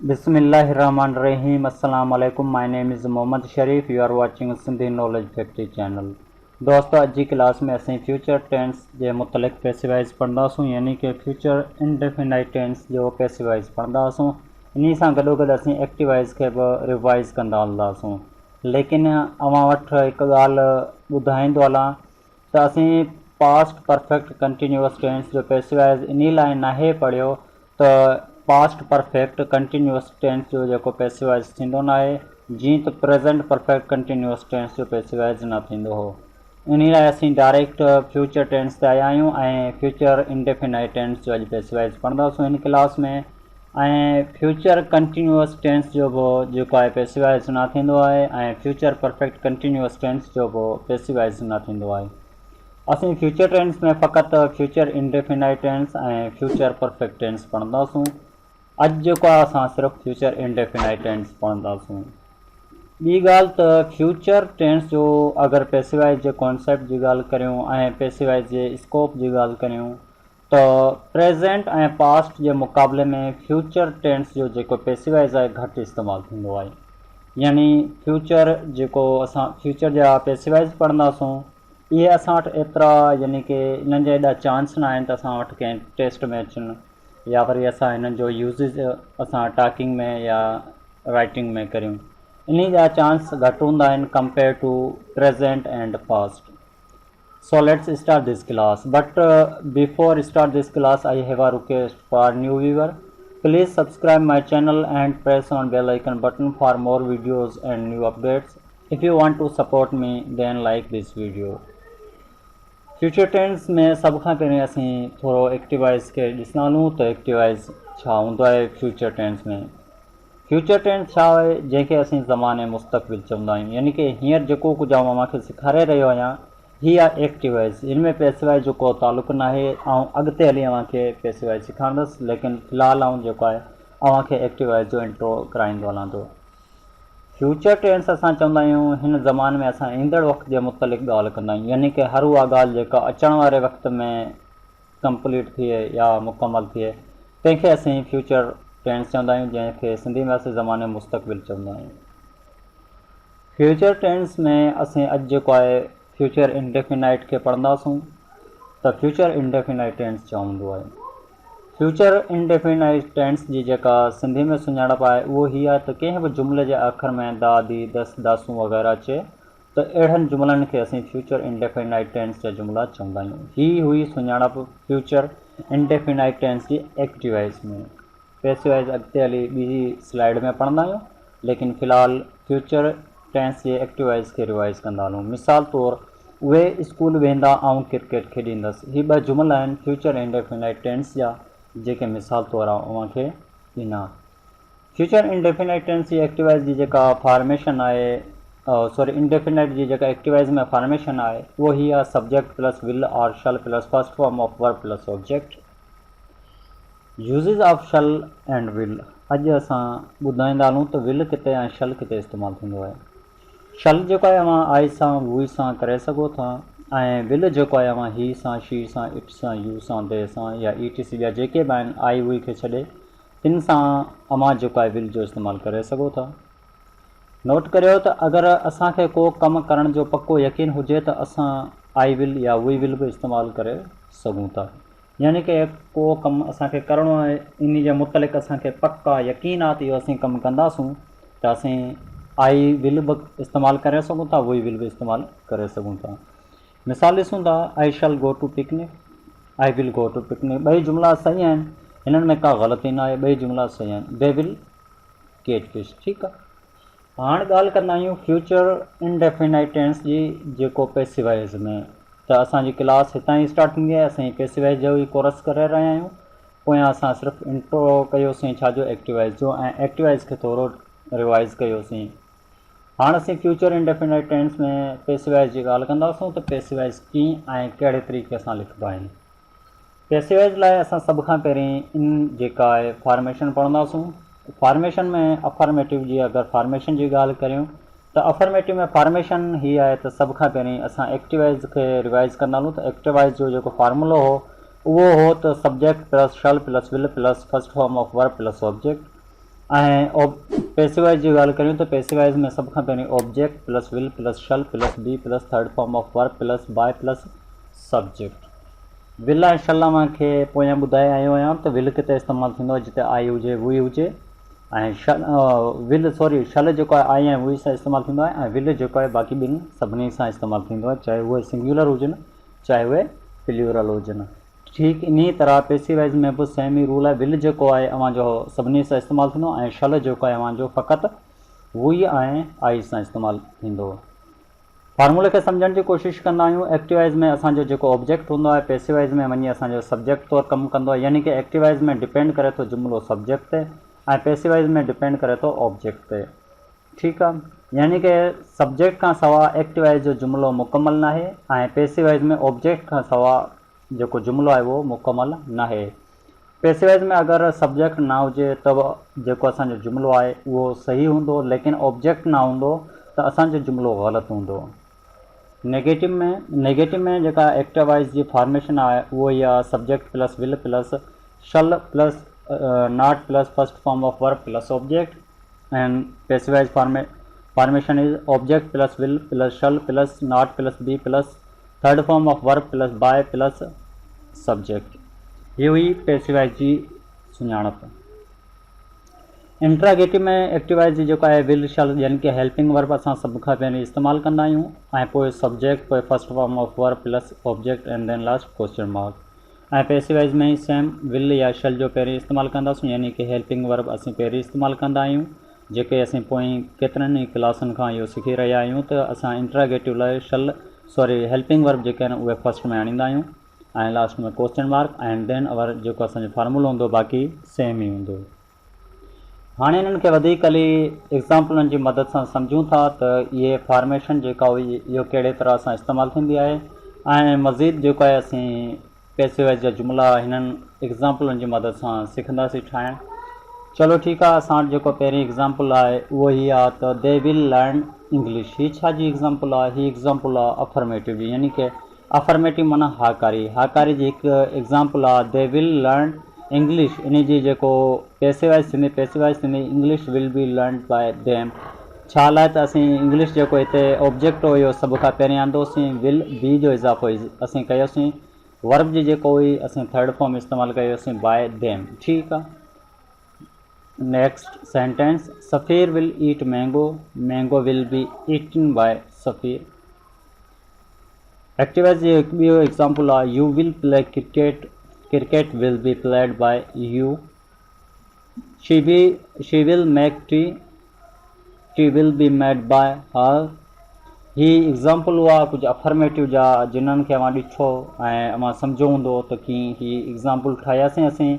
बिस्मिल्लाहिर्रहमानिर्रहीम। अस्सलाम वालेकुम। My name is Mohammad Sharif. You are watching Sindhi knowledge factory channel. दोस्तों, अज की क्लास में असीं फ्यूचर टेंस के मुतलिक पैसिवाइज़ पढ़ंदासूं, यानी कि फ्यूचर इंडेफिनाइट टेंस जो पैसिवाइज़ पढ़ंदासूं। इन सां गॾोगॾु असीं एक्टिवाइज़ के भी रिवाइज़ कंदा हलंदासूं। लेकिन अवां वटि हिकु ॻाल्हि ॿुधाईंदो हलां त असीं पास्ट परफेक्ट कंटिन्यूअस टेंस जो पैसिवाइज़ इन लाइ नाहे पढ़ियो त पास्ट परफेक्ट कंटिन्यूअस टेंस जो जेको पैसिवाइज़ थींदो न आहे, जीअं त प्रेज़ेंट परफेक्ट कंटिन्यूअस टेंस जो पैसिवाइज़ न थींदो हो। इन लाइ असीं डायरेक्ट फ्यूचर टेंस ते आया आहियूं ऐं फ्यूचर इंडेफिनाइट टेंस जो अॼु पैसिवाइज़ पढ़ंदासूं हिन क्लास में। ऐं फ्यूचर कंटिन्यूअस टेंस जो बि जेको आहे पैसिवाइज़ न थींदो आहे ऐं फ्यूचर परफेक्ट कंटिन्यूअस टेंस जो बि पैसिवाइज़ न थींदो आहे। असीं फ्यूचर टेंस में फ़क़ति फ्यूचर इंडेफिनाइट टेंस ऐं फ्यूचर परफेक्ट टेंस पढ़ंदासूं। अॼु जेको आहे असां सिर्फ़ु फ्यूचर इंडेफिनाइट टेंस पढ़ंदासूं। ॿी ॻाल्हि त फ्यूचर टेंस जो अगरि पैसिवाइज़ जे कॉन्सेप्ट जी ॻाल्हि करियूं ऐं पैसिवाइज़ जे स्कोप जी ॻाल्हि करियूं त प्रेज़ेंट ऐं पास्ट जे मुक़ाबले में फ्यूचर टेंस जो जेको पैसिवाइज़ आहे घटि इस्तेमालु थींदो आहे। यानी फ्यूचर जेको असां फ्यूचर जा पैसिवाइज़ पढ़ंदासूं, इहे असां वटि एतिरा यानी कि इन्हनि जा एॾा चांस न आहिनि त असां वटि कंहिं टेस्ट में अचनि, या वरी असां हिननि जो यूज़िस असां टाइपिंग में या राइटिंग में करियूं। इन जा चांस घटि हूंदा आहिनि compare to present and past. So let's start this class. But before start this class, I have a request for new viewer. Please subscribe my channel and press on bell icon button for more videos and new updates. If you want to support me, then like this video. Future tense में सब खां पहिरीं असीं थोरो एक्टिवाइज़ खे ॾिसंदा हलूं त एक्टिवाइज़ छा हूंदो आहे फ्यूचर टेंस में। फ्यूचर टेंस छा आहे, जंहिंखे असीं ज़माने मुस्तक़बिल चवंदा आहियूं। यानी कि हींअर जेको कुझु आउं अव्हांखे सेखारे रहियो आहियां, ही आहे एक्टिवाइज़। हिन में पैसिवाइज़ जो को तालुक़ु न आहे। ऐं अॻिते हली अव्हांखे पैसिवाइज़ सेखारींदुसि, लेकिन फ़िलहालु आउं जेको आहे अव्हांखे एक्टिवाइज़ जो इंट्रो कराईंदो हलां थो। फ्यूचर टेंस असां चवंदा आहियूं हिन ज़माने में असां ईंदड़ वक़्त जे मुतलिक़ ॻाल्हि कंदा आहियूं। यानी कि हर उहा ॻाल्हि जेका अचण वारे वक़्त में कंप्लीट थिए या मुकमल थिए, तंहिंखे असीं फ्यूचर टेंस चवंदा आहियूं, जंहिंखे सिंधी में असीं ज़माने मुस्तक़बिल चवंदा आहियूं। फ्यूचर टेंस में असीं अॼु जेको आहे फ्यूचर इंडेफिनाइट खे पढ़ंदासूं त फ्यूचर इंडेफिनाइट टेंस छा हूंदो आहे। फ्यूचर इंडेफिनाइट टेंस जी जेका सिंधी में सुञाणप आहे उहो हीअ आहे त कंहिं बि जुमिले जे आख़िर में दा, दी, दस, दासूं वग़ैरह अचे त अहिड़नि जुमिलनि खे असीं फ्यूचर इंडेफिनाइट टेंस जा जुमिला चवंदा आहियूं। हीअ हुई सुञाणप फ्यूचर इंडेफिनाइट टेंस जी एक्टिवाइज़ में। पैसिवाइज़ अॻिते हली ॿी स्लाइड में पढ़ंदा आहियूं, लेकिन फ़िलहालु फ्यूचर टेंस जे एक्टिवाइज़ खे रिवाइज़ कंदा हलूं। मिसाल तौरु, उहे स्कूल वेंदा ऐं क्रिकेट खेॾींदसि। हीअ ॿ जुमिला आहिनि फ्यूचर इंडेफिनाइट टेंस जा, जेके मिसाल तौरु अव्हांखे ॾिना। फ्यूचर इंडेफिनाइट टेंस जी एक्टिवाइज़ जी जेका फॉर्मेशन आहे, इंडेफिनाइट जी जेका एक्टिवाइज़ में फॉर्मेशन आहे, उहो हीअ आहे सब्जेक्ट प्लस विल और shall plus first form of verb plus object. Uses of shall and will अॼु असां ॿुधाईंदा हलूं त विल किथे ऐं शल किथे इस्तेमालु थींदो आहे। शल जेको आहे अव्हां आई सां, वुई सां करे सघो था, ऐं विल जेको आहे अव्हां ही सां, शी सां, इट सां, यू सां, दे सां या ETC या जेके बि आहिनि आई वुई खे छॾे, तिन सां अव्हां जेको आहे विल जो इस्तेमालु करे सघो था। नोट करियो त अगरि असांखे को कमु करण जो पको यकीन हुजे त असां आई विल या वुई विल बि इस्तेमालु करे सघूं था। यानी कि को कमु असांखे करिणो आहे, इन जे मुतलिक़ असांखे पका यकीन आहे त इहो असीं कमु कंदासूं, त असीं आई विल बि इस्तेमालु करे सघूं था, वुई विल बि इस्तेमालु करे सघूं था। मिसाल ॾिसूं था, I shall go to picnic, I will go to picnic. ॿई जुमिला सही आहिनि, हिननि में का ग़लती न आहे, ॿई जुमिला सही आहिनि। They will catch fish. ठीकु आहे। हाणे ॻाल्हि कंदा आहियूं फ्यूचर इंडेफिनाइट टेंस जी जेको पैसिवाइज़ में। त असांजी क्लास हितां ई स्टार्ट थींदी आहे। असीं पैसिवाइज़ जो ई कोर्स करे रहिया आहियूं। पोयां असां सिर्फ़ु इंट्रो कयोसीं छाजो, एक्टिवाइज़ जो, ऐं एक्टिवाइज़ खे थोरो रिवाइज़ कयोसीं। हाणे असीं फ्यूचर इंडेफिनाइट टेंस में पैसिवाइज़ जी ॻाल्हि कंदासूं त पैसिवाइज़ कीअं ऐं कहिड़े तरीक़े सां लिखिबा आहिनि। पैसिवाइज़ लाइ असां सभ खां पहिरीं इन जेका आहे फॉर्मेशन पढ़ंदासूं। फॉर्मेशन में अफर्मेटिव जी अगरि फॉर्मेशन जी ॻाल्हि करियूं त अफर्मेटिव में फॉर्मेशन हीअ आहे त सभ खां पहिरीं असां एक्टिवाइज़ खे रिवाइज़ कंदा हलूं त एक्टिवाइज़ जो जेको फार्मूलो उहो हो त subject plus shall plus will plus first form of verb plus object. Passivise जी ॻाल्हि करियूं त पैसिवाइज़ में सब खां पहिरीं object plus will plus shall plus be plus third form of verb plus by plus subject. Will ऐं shall खे पोयां ॿुधाए आयो आहियां त विल किथे इस्तेमालु थींदो आहे जिते आई हुजे वुई हुजे, ऐं शल जेको आहे आई ऐं वुई सां इस्तेमालु थींदो आहे, ऐं विल जेको आहे बाक़ी ॿिनि सभिनी सां इस्तेमालु थींदो आहे, चाहे उहे सिंगुलर हुजनि चाहे उहे प्लूरल हुजनि। ठीकु इन तरह पैसिवाइज़ में बि सेम ई रूल आहे। विल जेको आहे अव्हांजो सभिनी सां इस्तेमालु थींदो ऐं शल जेको आहे अव्हांजो फ़क़ति वुई ऐं आई सां इस्तेमालु थींदो। फार्मूले खे सम्झण जी कोशिशि कंदा आहियूं। एक्टिवाइज़ में असांजो जेको ऑब्जेक्ट हूंदो आहे पैसिवाइज़ में वञी असांजो सब्जेक्ट तौरु कमु कंदो आहे, यानी कि एक्टिवाइज़ में डिपेंड करे थो जुमिलो सब्जेक्ट ते ऐं पैसिवाइज़ में डिपेंड करे थो ऑब्जेक्ट ते। ठीकु आहे, यानी कि सब्जेक्ट खां सवाइ एक्टिवाइज़ जो जुमिलो मुकमल न आहे ऐं पैसिवाइज़ में ऑब्जेक्ट खां सवाइ जेको जुमिलो आहे उहो मुकमल न आहे। पैसिवाइज़ में अगरि सब्जेक्ट न हुजे त जेको असांजो जुमिलो आहे उहो सही हूंदो, लेकिन ऑब्जेक्ट न हूंदो त असांजो जुमिलो ग़लति हूंदो। नेगेटिव में जेका एक्टिवाइज़ जी फॉर्मेशन आहे उहो ई आहे subject plus will plus shall plus not plus first form of verb plus object, and passivise formation is object plus will plus shall plus not plus be plus third form of verb plus by plus subject. ये हुई पैसिवाइज़ जी सुञाणप। Interrogative में एक्टिवाइज़ जी जेको आहे विल शल यानी कि helping verb असां सभ खां पहिरीं इस्तेमालु कंदा आहियूं, ऐं पोइ सब्जेक्ट, पोइ first form of verb plus object and then last question mark. ऐं पैसिवाइज़ में ई सेम विल या शल जो पहिरीं इस्तेमालु कंदासीं, यानी कि हेल्पिंग वर्ब असीं पहिरीं इस्तेमालु कंदा आहियूं, जेके असीं पोइ केतिरनि ई क्लासनि खां इहो सिखी रहिया आहियूं त असां इंट्रागेटिव लाइ हेल्पिंग वर्ब जेके आहिनि उहे फर्स्ट में आणींदा आहियूं ऐं लास्ट में क्वेश्चन मार्क एंड देन अवर जेको असांजो फार्मूलो हूंदो बाक़ी सेम ई हूंदो। हाणे इन्हनि खे वधीक एग्ज़ाम्पलनि जी मदद सां सम्झूं था त इहे फॉर्मेशन जेका हुई इहो कहिड़े तरह सां इस्तेमालु थींदी आहे, ऐं मज़ीद जेको आहे असीं पैसिवाइज़ जा जुमिला हिननि एग्ज़ाम्पलनि जी मदद सां सिखंदासीं ठाहिण। चलो ठीकु आहे, असां जेको पहिरीं एग्ज़ाम्पल आहे उहो ई आहे त दे विल लर्न इंग्लिश। हीअ छा जी एग्ज़ाम्पल आहे? हीअ एग्ज़ाम्पल आहे अफर्मेटिव जी, यानी कि अफर्मेटिव माना हाकारी जी हिकु एग्ज़ाम्पल आहे। दे विल लर्न इंग्लिश, इन जी जेको पैसिवाइज़ थींदी English will be learn by them. छा लाइ त असीं इंग्लिश जेको हिते ऑब्जेक्ट हुयो सभ खां पहिरीं आंदोसीं, विल बी जो इज़ाफ़ो असीं कयोसीं, वर्ब जी जेको हुई असीं थर्ड फॉर्म इस्तेमालु कयोसीं बाय देम। ठीकु आहे, next sentence, Safeer will eat mango, mango will be eaten by Safeer. Activise जी हिकु ॿियो एग्ज़ाम्पल आहे, you will play cricket, cricket will be played by you. She will make tea will be made by her. ही example हुआ कुझु affirmative जा जिन्हनि खे अवां ॾिठो ऐं अवां सम्झो हूंदो त कीअं ही एग्ज़ाम्पल ठाहियासीं। असीं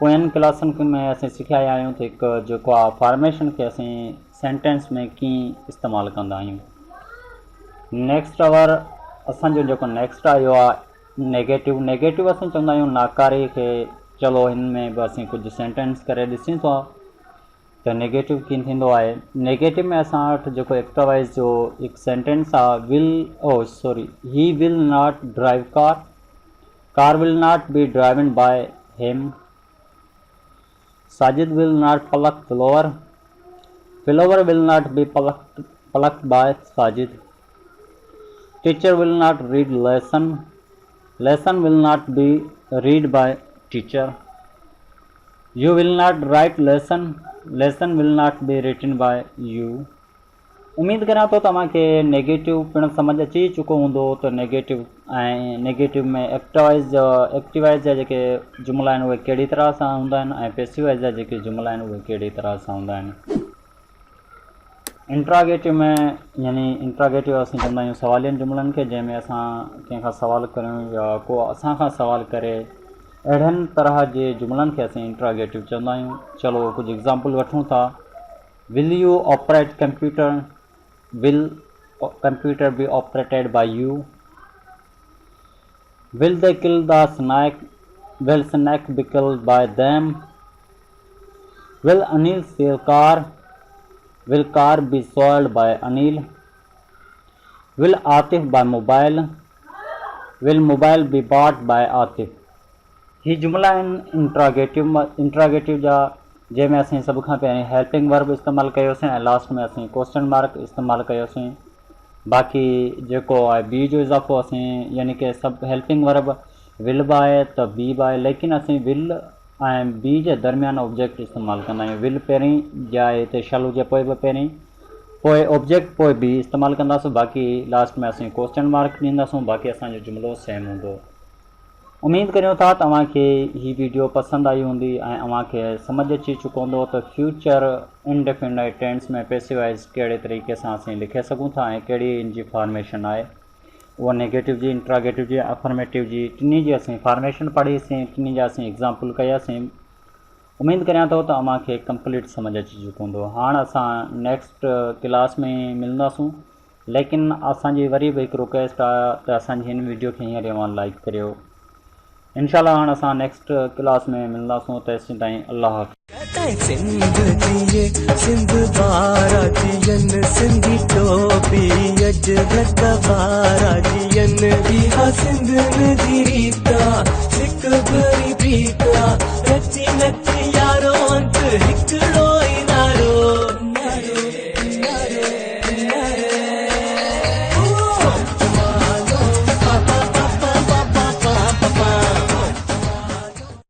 पोयनि क्लासनि में असीं सिखिया आहियूं त हिकु जेको आहे फॉर्मेशन खे असीं सेंटेंस में कीअं इस्तेमालु कंदा आहियूं। नेक्स्ट असांजो जेको नेक्स्ट आहे इहो आहे नेगेटिव असीं चवंदा आहियूं नाकारी खे। चलो हिन में बि असीं कुझु सेंटेंस करे ॾिसूं था त नेगेटिव कीअं थींदो आहे। नेगेटिव में असां वटि जेको एक्टिवाइज़ जो हिकु सेंटेंस आहे, he will not drive car will not be driven by him. Sajid will not pluck flower will not be plucked by Sajid. Teacher will not read lesson will not be read by teacher. You will not write lesson will not be written by you. उम्मीद करां थो तव्हांखे negative पिणु सम्झ अची चुको हूंदो त नेगेटिव में एक्टिवाइज़ जा जेके जुमिला आहिनि उहे कहिड़ी तरह सां हूंदा आहिनि ऐं पैसिवाइज़ जा जेके जुमिला आहिनि उहे कहिड़ी तरह सां हूंदा आहिनि। इंट्रागेटिव में यानी इंट्रागेटिव असीं चवंदा आहियूं सवालियनि जुमिलनि खे, जंहिंमें असां कंहिंखां सवाल करियूं या को असां खां सवाल करे, अहिड़नि तरह जे जुमिलनि खे असीं इंट्रागेटिव चवंदा आहियूं। चलो कुझु एग्ज़ाम्पल वठूं था। Will you operate computer, will computer be operated by you. Will they kill the snake, will snake be killed by them. Will Anil sell car, will car be sold by Anil? Will Atif buy mobile? Will mobile be bought by Atif? ही जुमला आहिनि interrogative जा, जैमें असीं सब खां पहिरीं helping verb इस्तेमालु कयोसीं ऐं लास्ट में असीं क्वेश्चन मार्क इस्तेमालु कयोसीं। बाक़ी जेको आहे बी जो इज़ाफ़ो असीं यानी कि सभु हेल्पिंग वर्ब विल बि आहे त बी बि आहे, लेकिन असीं विल ऐं बी जे दरमियान ऑब्जेक्ट इस्तेमालु कंदा आहियूं। विल पहिरीं या हिते शल हुजे पोइ बि पहिरीं, पोइ ऑब्जेक्ट, पोइ बी इस्तेमालु कंदासीं। बाक़ी लास्ट में असीं क्वेश्चन मार्क ॾींदासीं। बाक़ी असांजो जुमिलो सेम हूंदो। उम्मीद करियूं था तव्हांखे हीअ वीडियो पसंदि आई हूंदी ऐं तव्हांखे सम्झ अची चुको हूंदो त फ्यूचर इंडेफिनिट टेंस में पैसिव वॉइस कहिड़े तरीक़े सां असीं लिखे सघूं था ऐं कहिड़ी इन जी फॉर्मेशन आहे। उहा नेगेटिव जी, इंट्रागेटिव जी, अफर्मेटिव जी, टिनी जी असीं फॉर्मेशन पढ़ीसीं, टिनी जा असीं एग्ज़ाम्पल कयासीं। उम्मीद करियां थो त तव्हांखे कंप्लीट सम्झ अची चुको हूंदो। हाणे असां नेक्स्ट क्लास में मिलंदासूं, लेकिन असांजी वरी बि हिकु रिक्वेस्ट आहे त असांजी हिन वीडियो खे हींअर तव्हां लाइक करियो। इंशाल्लाह हाणे असां नेक्स्ट क्लास में मिलंदासूं। तेसिताईं ताईं अल्लाह हाफ़िज़। सिंध बारा जियन सिंधी टोपी अज घट बारा जियन इहा सिंध जी रीता सिक